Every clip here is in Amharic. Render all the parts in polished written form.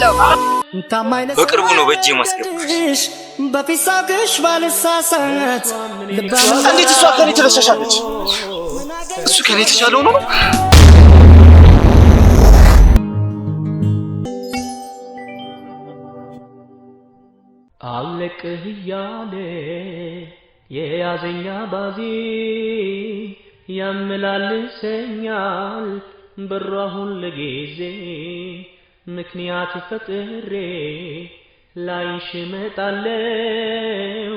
አለው በቅርቡ ነው በእጄ ማስገባሽ በፊሳግሽ ባልሳሳት እንዴት እሷ ከኔ ትለሻሻለች እሱ ከኔ ተሻለው ነው አለቅህ ያለ የያዘኛ ባዚ ያመላልሰኛል በራሁን ለጊዜ ምክንያት ፈጥሬ ላይሽ መጣለው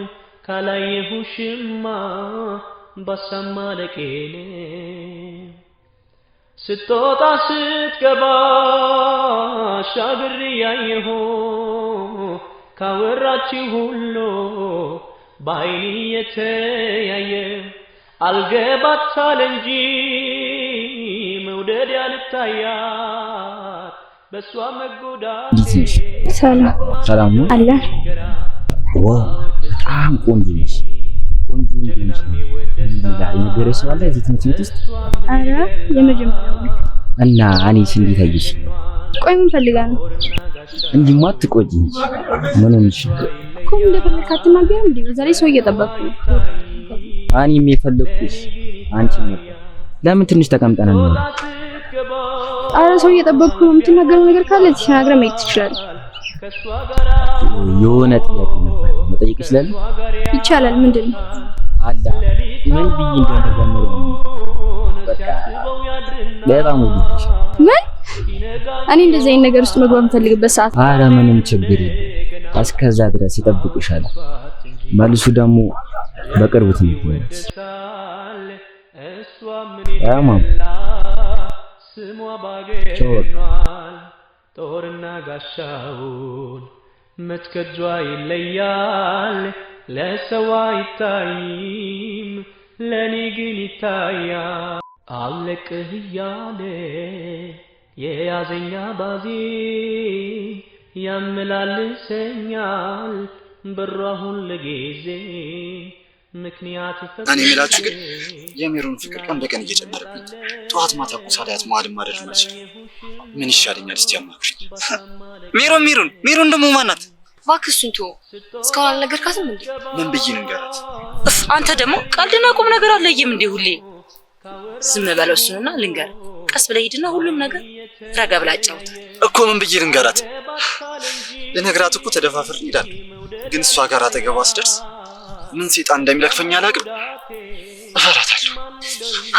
ካላየሁሽማ በሰማ ለቄኔ ስትወጣ ስትገባ ሻግር ያየሁ ካወራችሁ ሁሉ ባይኒ የተያየ አልገባታል እንጂ መውደድ ያልታያት በሷ መጎዳት ሰላም ነው አለ በጣም ቆንጆ ነሽ ዛሬ ነገር ሰዋለ እዚህ ትምህርት ቤት ውስጥ አረ የመጀመሪያው እና አንቺ እንዴት አየሽ ቆይ ምን ፈልጋ ነው እንዲማ አትቆጪ ምን ሆነሽ እኮ እንደፈለክ አትናገርም እንዴ ዛሬ ሰው እየጠበቅኩ ነው እኔም የፈለኩሽ አንቺ ነው ለምን ትንሽ ተቀምጠና ነው አረ ሰው እየጠበቅኩ ነው የምትናገረው ነገር ካለ ተናግረህ መሄድ ትችላለህ የሆነ ጥያቄ ነበር መጠየቅ ይችላል ይቻላል ምንድነው አላ ምን ብዬ እንደምጀምር በቃ በጣም ወድሽ ምን እኔ እንደዚህ አይነት ነገር ውስጥ መግባት የምፈልግበት ሰዓት አረ ምንም ችግር የለም እስከዛ ድረስ ይጠብቁሻል መልሱ ደግሞ በቅርቡ ትምትመለስ አማም ስሟ ባገኛል ጦርና ጋሻውን መትከጇ ይለያል ለሰው አይታይም ለኔ ግን ይታያል አለቅህ ያለ የያዘኛ ባዚ ያመላልሰኛል በራሁን ለጊዜ ምክንያት እኔ የሚላችሁ ግን የሜሮን ፍቅር ቀን በቀን እየጨመረብኝ ጠዋት ማታ ሳዳያት መሀል ማደር ማለት ምን ይሻለኛል እስቲ አማክሪ ሜሮን ደግሞ ማናት እባክህ እሱን ተወው እስካሁን አልነገርካትም እንዴ ምን ብዬ ልንገራት አንተ ደግሞ ቀልድና ቁም ነገር አለየም እንዴ ሁሌ ዝም በለው እሱንና ልንገር ቀስ ብለህ ሂድና ሁሉም ነገር ረጋ ብላ አጫውታ እኮ ምን ብዬ ልንገራት ለነገራት እኮ ተደፋፍር ይላል ግን እሷ ጋር አጠገቧ ስደርስ ምን ሰይጣን እንደሚለክፈኝ አላውቅም እፈራታለሁ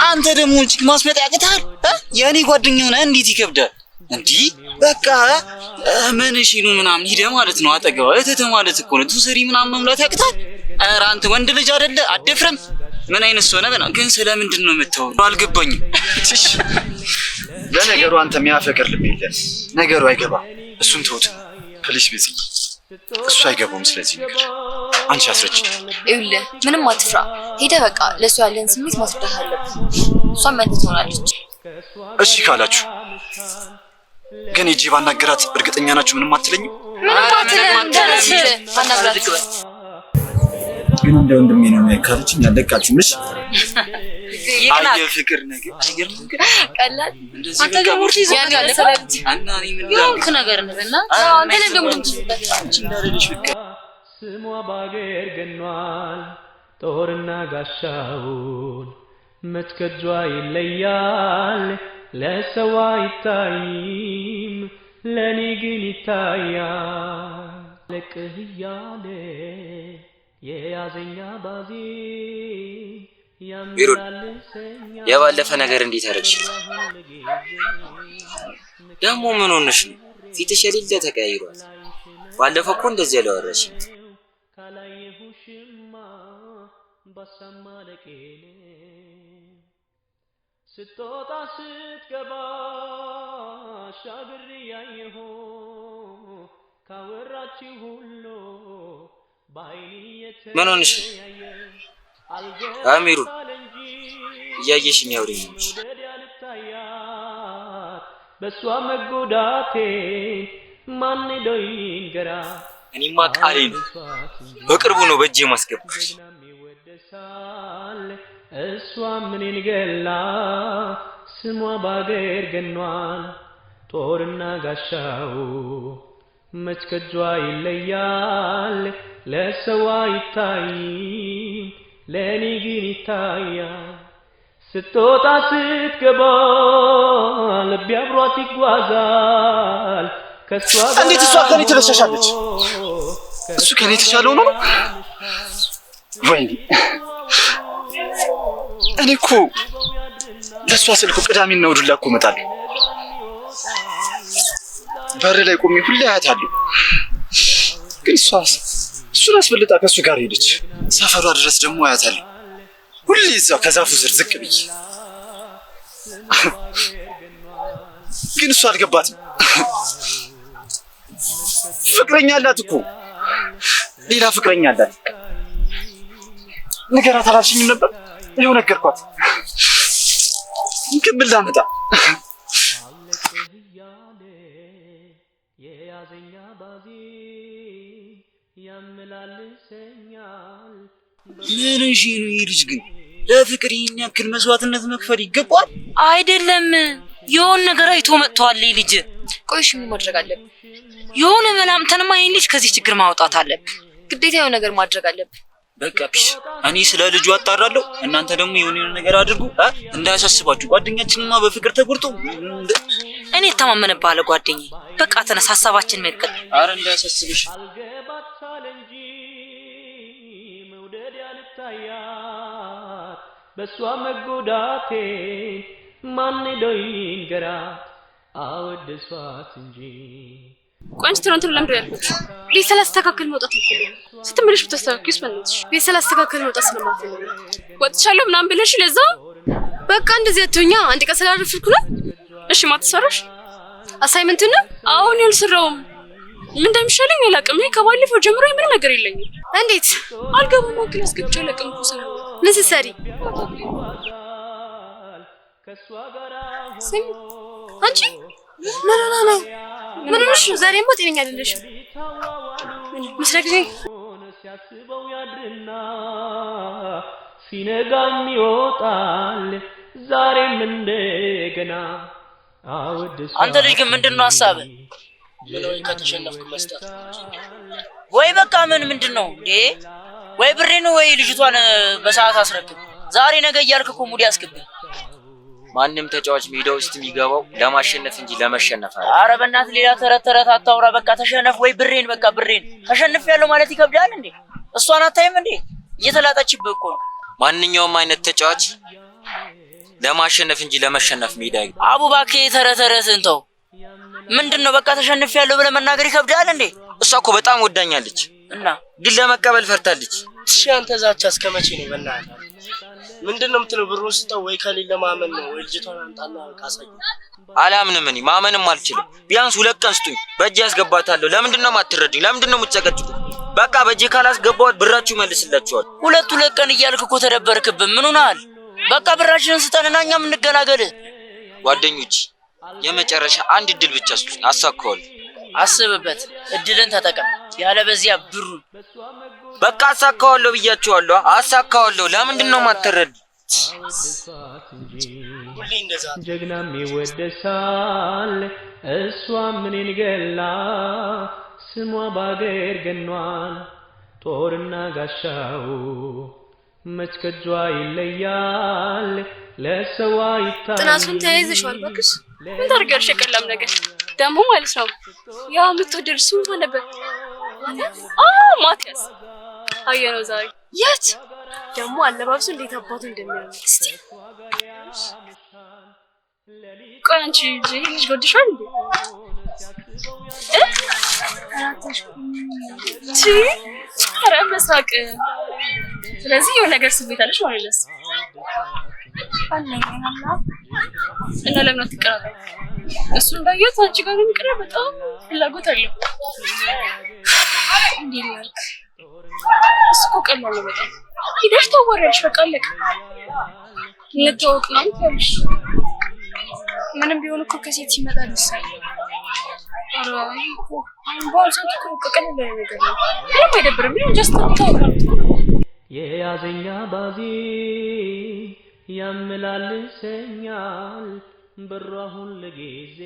አንተ ደግሞ እጅግ ማስመጣ ያቅታል የኔ ጓደኛው ነህ እንዴት ይከብዳል እንዴ በቃ ምን እሺ ነው ምናምን ሂደ ማለት ነው አጠገቧ እተተ ማለት እኮ ነው ትሰሪ ምናምን መምላት ያቅታል ኧረ አንተ ወንድ ልጅ አይደለ አደፍረም ምን አይነት ሰው ነህ ግን ስለምንድን ነው የምታወራው አልገባኝም ለነገሩ አንተ የሚያፈቅር ልብ የለም ነገሩ አይገባ እሱን ተውት ፕሊስ ቢዚ እሱ አይገባውም ስለዚህ ነገር አንቺ አስረጭ ይኸውልህ ምንም አትፍራ ሄደህ በቃ ለሱ ያለን ስሜት ማስረዳት አለብህ እሷም መንተ ትሆናለች እሺ ካላችሁ ግን እጂ ባናገራት እርግጠኛ ናችሁ ምንም አትለኝም ምንም አትለኝም ተነስ ባናገራት ግን እንደ ወንድሜ ነው ካለችኝ ያለቃችሁ ምንሽ አየ ፍቅር ነገር አይገርም ቀላል አንተ ግን ሙርት ይዘጋል ሰላምቲ እና እኔ ምን ያልክ ነገር ነውና አንተ ለምን እንደምትችልበት እንዳለልሽ ፍቅር ስሟ ባገር ገኗል ጦርና ጋሻውን መትከጇ ይለያል ለሰው አይታይም ለኔ ግን ይታያል ለቅህ ያለ የያዘኛ ባዚ ያመላልሰኛ የባለፈ ነገር እንዴት አደረግሽ ደግሞ ምን ሆነሽ ነው ፊትሽ የሌለ ተቀያይሯል ባለፈው እኮ እንደዚህ ያለወራሽ ካላየሁሽማ በሰማ ለቄኔ ስትወጣ ስትገባ ሻግር ያየሁ ካወራችሁ ሁሉ ምን ሆነሽ አሚሩ እያየሽኝ አውሪኝ በሷ መጎዳቴ ማን ይንገራ እኔማ ቃሌ ነው በቅርቡ ነው በእጄ ማስገባሽ እሷ ምንን ገላ ስሟ ባገር ገኗል ጦርና ጋሻው መችከጇ ይለያል ለሰው አይታይም ለኔ ግን ይታያል ስትወጣ ስትገባ ልቤ አብሯት ይጓዛል ከሷ ጋር እንዴት እሷ ከኔ ትለሻሻለች እሱ ከኔ ተሻለው ነው ወይኔ እኔ እኮ ለሷ ስልኩ ቅዳሜና እሑድ እኮ እመጣለሁ በር ላይ ቆሜ ሁሌ አያታለሁ ግን እሱን አስበልጣ ከሱ ጋር ሄደች ሰፈሯ ድረስ ደግሞ አያታለሁ ሁሌ እዛው ከዛፉ ስር ዝቅ ብዬ ግን እሱ አልገባትም ፍቅረኛ አላት እኮ ሌላ ፍቅረኛ አላት ንገራት አላልሽኝም ነበር ይኸው ነገርኳት ግን ምን ላመጣ ምን እሺ ነው ይልጅ ግን ለፍቅር ይሄን ያክል መስዋዕትነት መክፈል ይገባል አይደለም የሆነ ነገር አይቶ መጥቷል ልጅ ቆይሽ ምን ማድረግ አለብን የሆነ መላምተንማ ይሄን ልጅ ከዚህ ችግር ማውጣት አለብን ግዴታ የሆነ ነገር ማድረግ አለብን በቃ ፒስ እኔ ስለ ልጁ አጣራለሁ እናንተ ደግሞ የሆነ ነገር አድርጉ እንዳያሳስባችሁ ጓደኛችንማ በፍቅር ተጎድቶ እኔ ተማመነባለ ጓደኛዬ በቃ ተነስ ሐሳባችን መልከት አረ እንዳያሳስብሽ መውደድ ያልታያት በሷ መጎዳቴ ማን ደይን ገራ አወደሷት እንጂ ቆንጆ ትሮንትሮ ለምዶ ያልኩት ሊሰላስተካከል መውጣት አልፈልግም ስትመለሽ ብትስተካከይስ በእናትሽ ሊሰላስተካከል መውጣት ስለማትፈልግ ወጥቻለሁ ምናምን ብለሽ ለዛ በቃ እንደዚህ አትሆኛ አንድ ቀን ስላረፍኩ ነው እሺ ማትሰራሽ አሳይመንት ነው አሁን ያልሰራውም ምን እንደምሻለኝ አላውቅም ከባለፈው ጀምሮ ምንም ነገር የለኝም እንዴት አልገባም ክላስ ገብቼ አላውቅም ኩሰራ ምን ስትሰሪ ስሚ አንቺ ምን ምንሽ ዛሬማ ጤነኛ አይደለሽም መስረክ ነኝ ሲያስበው ያድርና ሲነጋም ይወጣል ዛሬም እንደገና አንተ ልጅ ግን ምንድነው ሐሳብ ወይ ከተሸነፍኩ መስጠት ወይ በቃ ምንድነው እንዴ ወይ ብሬን ወይ ልጅቷን በሰዓት አስረክብ ዛሬ ነገ እያልክ እኮ ሙዲ ያስከብ ማንንም ተጫዋች ሜዳ ውስጥ የሚገባው ለማሸነፍ እንጂ ለመሸነፍ አይደለም አረ በእናትህ ሌላ ተረት አታውራ በቃ ተሸነፍ ወይ ብሬን በቃ ብሬን ተሸነፍ ያለው ማለት ይከብዳል እንዴ እሷን አታይም እንዴ እየተላጣችብህ እኮ ማንኛውም አይነት ተጫዋች ለማሸነፍ እንጂ ለመሸነፍ ሜዳ አይገባም አቡባኬ ተረተረትን ተው ምንድነው በቃ ተሸነፍ ያለው ብለ መናገር ይከብዳል እንዴ እሷ እኮ በጣም ወዳኛለች እና ግን ለመቀበል ፈርታለች እሺ አንተ ዛቻ እስከመቼ ነው በእናትህ ምንድነው የምትለው ብሩ ስጠው ወይ ከሌለ ማመን ነው ወይ ልጅቷን አንጣና ካሳይ አላምንም እኔ ማመንም አልችልም ቢያንስ 2 ቀን ስጡኝ በእጄ ያስገባታለሁ ለምንድነው ማትረዱኝ ለምንድነው የምትጨቀጭቁ በቃ በእጄ ካላስገባሁት ብራችሁ መልስላችኋል ሁለት ቀን እያልክ እኮ ተደበርክብን ምን ሆነሃል በቃ ብራችንን ስጠንና እኛም እንገላገል ጓደኞች የመጨረሻ አንድ እድል ብቻ ስጡኝ አሳካዋለሁ አስብበት እድልን ተጠቀም ያለ በዚያ ብሩን በቃ አሳካዋለሁ ብያችኋለሁ አሳካዋለሁ ለምንድነው ማትረዱ ሁሌ እንደዛ ጀግናም ይወደሳል እሷ ምንን ገላ ስሟ ባገር ገኗል ጦርና ጋሻው መችከጇ ይለያል ለሰው አይታይም ጥናቱን ተያይዘሽዋል ባክሽ ምን ታርጋልሽ የቀላም ነገር ደሞ ማለት ነው ያ የምትወደድ እሱ ማን ነበር ማቲያስ አየነው ዛሬ የት ደሞ አለባብሱ እንዴት አባቱ እንደሚያምር እስቲ ቆንጆ ልጅ ጎድሻል እንዴ ኧረ መሳቅ ስለዚህ የሆነ ነገር ስሜታለሽ ማለት ነው እና ለምን አትቀራረቡ እሱ እንዳየት አንቺ ጋር የሚቀርብ በጣም ፍላጎት አለው እንዴ ላይክ እሱ ቀላል ነው በጣም ሂደሽ ተወራሽ በቃ አለቀ ለተወቅ ነው ታልሽ ምንም ቢሆን እኮ ከሴት ሲመጣ ደሳይ አረ እኮ አንባልሰት እኮ ቀላል ነገር ነው ምንም አይደብርም ጀስት ታውቃ የያዘኛ ባዚ ያመላልሰኛል በራሁን ለጊዜ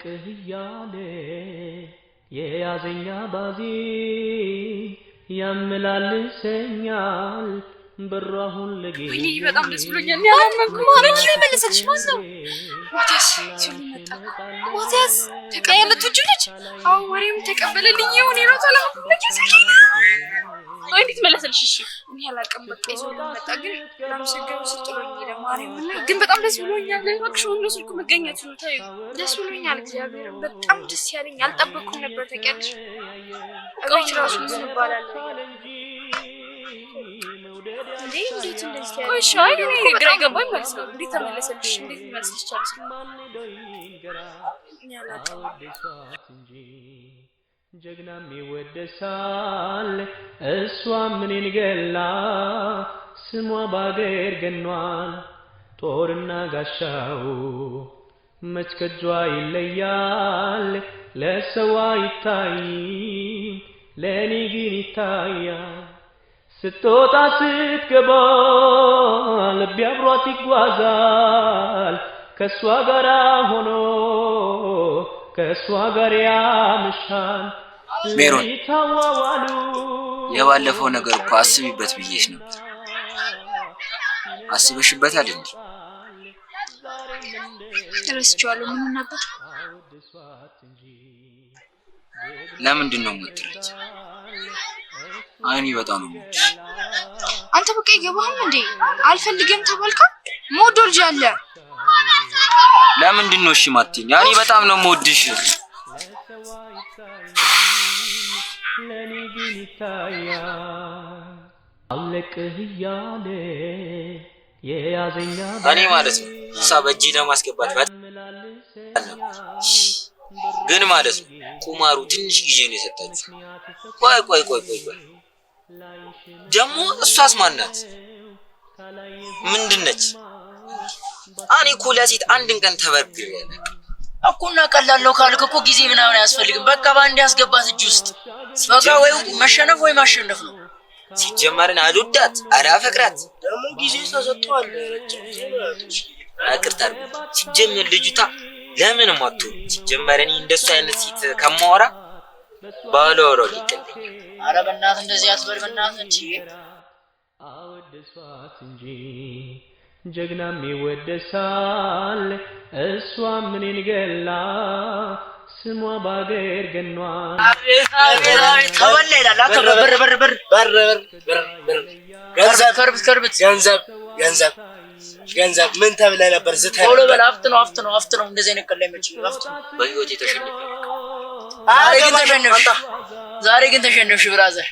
አለቅህ እያለ የያዘኛ ባዜ ያመላልሰኛል በሯ ሁሉ ጊዜ ወይኔ በጣም ደስ ብሎኛል ያላመንኩ ማለት ነው መለሰልሽ ማን ነው ማቲያስ ሲሉ መጣ ማቲያስ ተቀበለች ልጅ አው ወሬም ተቀበለልኝ ይሁን ይሮታል ወይ እንዴት መለሰልሽ እሺ እኔ ያላቀም በቃ ይዞ መጣ ግን ለምሰገው ስጥሎኝ ለማርያም እና ግን በጣም ደስ ብሎኛል እባክሽ ሁሉ ስልኩ መገኘቱ ነው ታዩ ደስ ብሎኛል እግዚአብሔር በጣም ደስ ያለኝ አልጠበቅኩም ነበር ተቀልሽ ቆይ ራሱ ምን ይባላል እንዴት እንደዚህ ያለ ቆይ ሻይ እኔ ግራ ይገባኝ ማለት ነው እንዴት ተመለሰልሽ እንዴት መልስልሽ ቻልሽ ጀግናም ይወደሳል እሷ ምንን ገላ ስሟ ባገር ገኗል ጦርና ጋሻው መች ከጇ ይለያል ለሰው አይታይም ለኔ ግን ይታያል ስትወጣ ስትገባ ልቤ አብሯት ይጓዛል ከሷ ጋር ሆኖ ከሷ ጋር ያምሻል ሜሮን የባለፈው ነገር እኮ አስቢበት ብዬሽ ነበር አስበሽበታል እንዴ ረስቼዋለሁ ምን ነበር ለምንድን ነው የምትረጂ አይኔ በጣም ነው የምወድሽ አንተ በቃ ይገባሃል እንዴ አልፈልግም ተባልካ ሞዶልጅ አለ ለምንድን ነው እሺ ማትኝ ያኔ በጣም ነው የምወድሽ ለኔ ግን ይታያል አለቅህ እያለ የያዘኛ እኔ ማለት ነው ሳበጂ ለማስገባት ግን ማለት ነው ቁማሩ ትንሽ ጊዜ ነው የሰጣችሁ ቆይ ደግሞ እሷስ ማናት ምንድነች እኔ እኮ ለሴት አንድን ቀን ተበርግሬያለሁ እኮና ቀላለው ካልክ እኮ ጊዜ ምናምን አያስፈልግም በቃ ባንዴ ያስገባት እጅ ውስጥ በቃ ወይ መሸነፍ ወይ ማሸነፍ ነው ሲጀመርን አልወዳት አላፈቅራት ደግሞ ጊዜ ተሰጥቷል አቅርታር ሲጀመር ልጅቷ ለምን ማጥቶ ሲጀመረኒ እንደሱ አይነት ሴት ከማወራ ባሎሮ ይቀልኝ አረ በእናት እንደዚህ አትበል በእናት እንጂ አወደሷት እንጂ ጀግናም ይወደሳል እሷ ምንን ገላ ስሟ ባገር ገኗል ተወለደ በር ገንዘብ ምን ተብለ ነበር ዝተህ ቶሎ በል አፍት ነው እንደዚህ አይነት ቀላይ መች አፍት ነው በህይወቴ ተሸነፈ ዛሬ ግን ተሸነፍሽ ብራዘር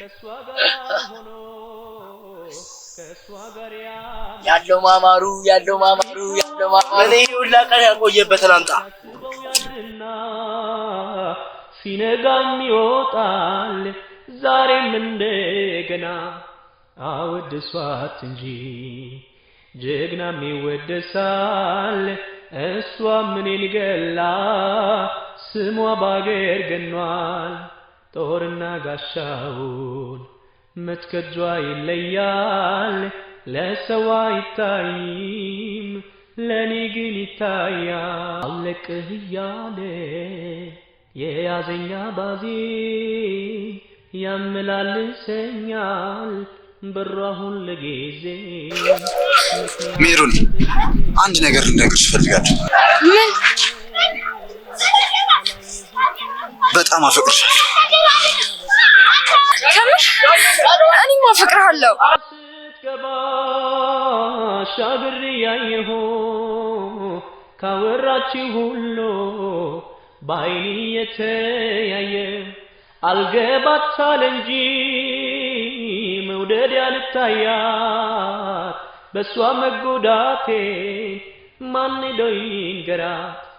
ያለው ማማሩ እኔ ሁላ ቀን ያቆየበትን አምጣ ሲነጋም ይወጣል ዛሬም እንደገና አወድሷት እንጂ ጀግናም ይወደሳል እሷ ምንን ገላ ስሟ ባገር ገኗል ጦርና ጋሻውን መች ከጇ ይለያል ለሰው አይታይም ለኔ ግን ይታያል አለቅህ እያለ የያዘኛ ባዜ ያመላልሰኛል በሯ ሁሉ ጊዜ ሜሮን አንድ ነገር ልነግርሽ እፈልጋለሁ ምን በጣም አፈቅርሻለሁ ከምሽ እኔም አፈቅርሃለሁ ሻግር ያየሁ ካወራችሁ ሁሉ ባይኔ የተያየ አልገባታል እንጂ መውደድ ያልታያት በሷ መጎዳቴ ማን ሄዶ ይንገራት